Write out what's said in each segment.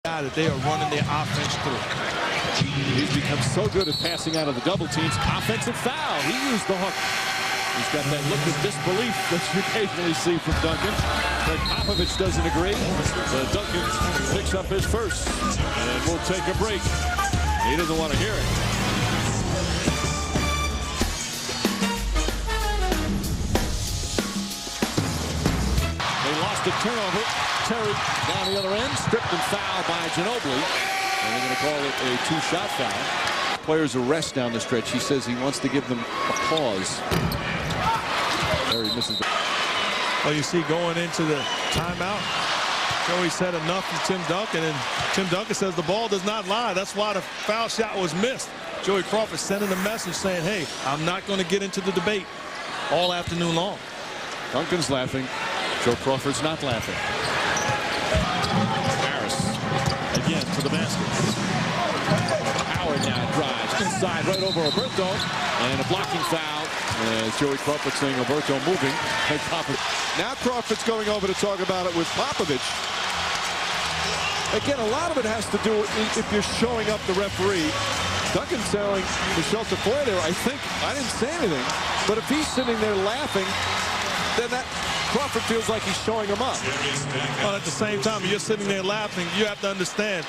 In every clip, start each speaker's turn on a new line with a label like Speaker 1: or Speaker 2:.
Speaker 1: That they are running their offense through.
Speaker 2: He's become so good at passing out of the double teams. Offensive foul. He used the hook. He's got that look of disbelief that you occasionally see from Duncan. But Popovich doesn't agree. Duncan picks up his first. And we'll take a break. He doesn't want to hear it. They lost a turnover. Terry down the other end, stripped and fouled by Ginobili. And they're going to call it a two-shot foul. Players a rest down the stretch. He says he wants to give them a pause. Terry misses the...
Speaker 1: Well, you see going into the timeout, Joey said enough to Tim Duncan, and Tim Duncan says the ball does not lie. That's why the foul shot was missed. Joey Crawford sending a message saying, hey, I'm not going to get into the debate all afternoon long.
Speaker 2: Duncan's laughing. Joe Crawford's not laughing. Harris again to the basket. Howard now drives inside right over Alberto, and a blocking foul as Joey Crawford saying Alberto moving. Now Crawford's going over to talk about it with Popovich. Again, a lot of it has to do with if you're showing up the referee. Duncan telling Michel Tafoya there, I think I didn't say anything, but if he's sitting there laughing, then that Crawford feels like he's showing him up.
Speaker 1: Well, at the same time, you're sitting there laughing. You have to understand,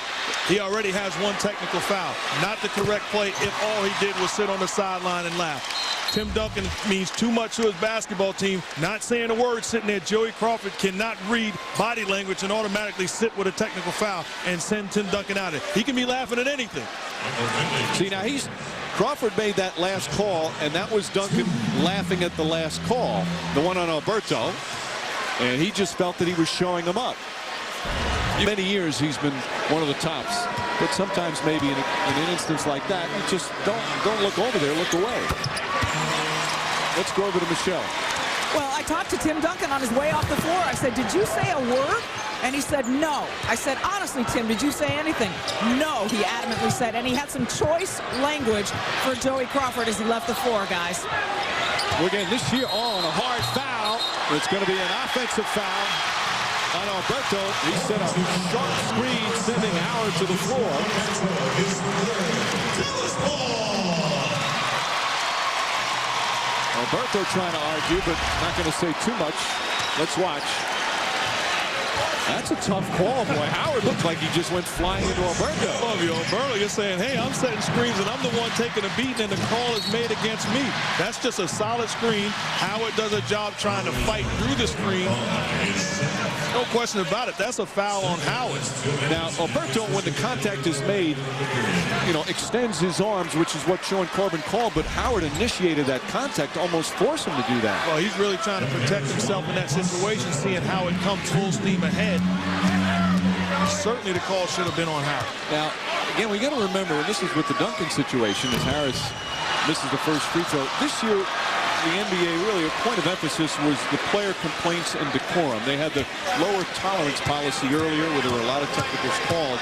Speaker 1: he already has one technical foul. Not the correct play if all he did was sit on the sideline and laugh. Tim Duncan means too much to his basketball team. Not saying a word sitting there. Joey Crawford cannot read body language and automatically sit with a technical foul and send Tim Duncan out of it. He can be laughing at anything.
Speaker 2: See, now Crawford made that last call, and that was Duncan laughing at the last call, the one on Alberto, and he just felt that he was showing him up. Many years he's been one of the tops, but sometimes maybe in an instance like that, you just don't look over there, look away. Let's go over to Michelle.
Speaker 3: Well, I talked to Tim Duncan on his way off the floor. I said, did you say a word? And he said, no. I said, honestly, Tim, did you say anything? No, he adamantly said. And he had some choice language for Joey Crawford as he left the floor, guys.
Speaker 2: Well, again, this year on a hard foul. It's going to be an offensive foul on Alberto. He set a sharp screen, sending Howard to the floor. Alberto trying to argue, but not going to say too much. Let's watch. That's a tough call, boy. Howard looked like he just went flying into Alberto.
Speaker 1: Oh, Alberto, you're saying, hey, I'm setting screens and I'm the one taking a beating and the call is made against me. That's just a solid screen. Howard does a job trying to fight through the screen. No question about it. That's a foul on Howard.
Speaker 2: Now, Alberto, when the contact is made, extends his arms, which is what Sean Corbin called, but Howard initiated that contact, almost forced him to do that.
Speaker 1: Well, he's really trying to protect himself in that situation, seeing Howard come full steam ahead. Certainly the call should have been on Howard.
Speaker 2: Now, again, we got to remember, and this is with the Duncan situation, as Harris misses the first free throw. This year, the NBA, really, a point of emphasis was the player complaints and decorum. They had the lower tolerance policy earlier where there were a lot of technicals called.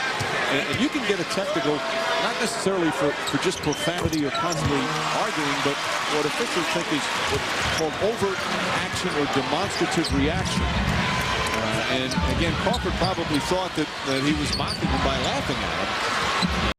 Speaker 2: And you can get a technical, not necessarily for just profanity or constantly arguing, but what officials think is what's called overt action or demonstrative reaction. And again, Crawford probably thought that he was mocking him by laughing at him.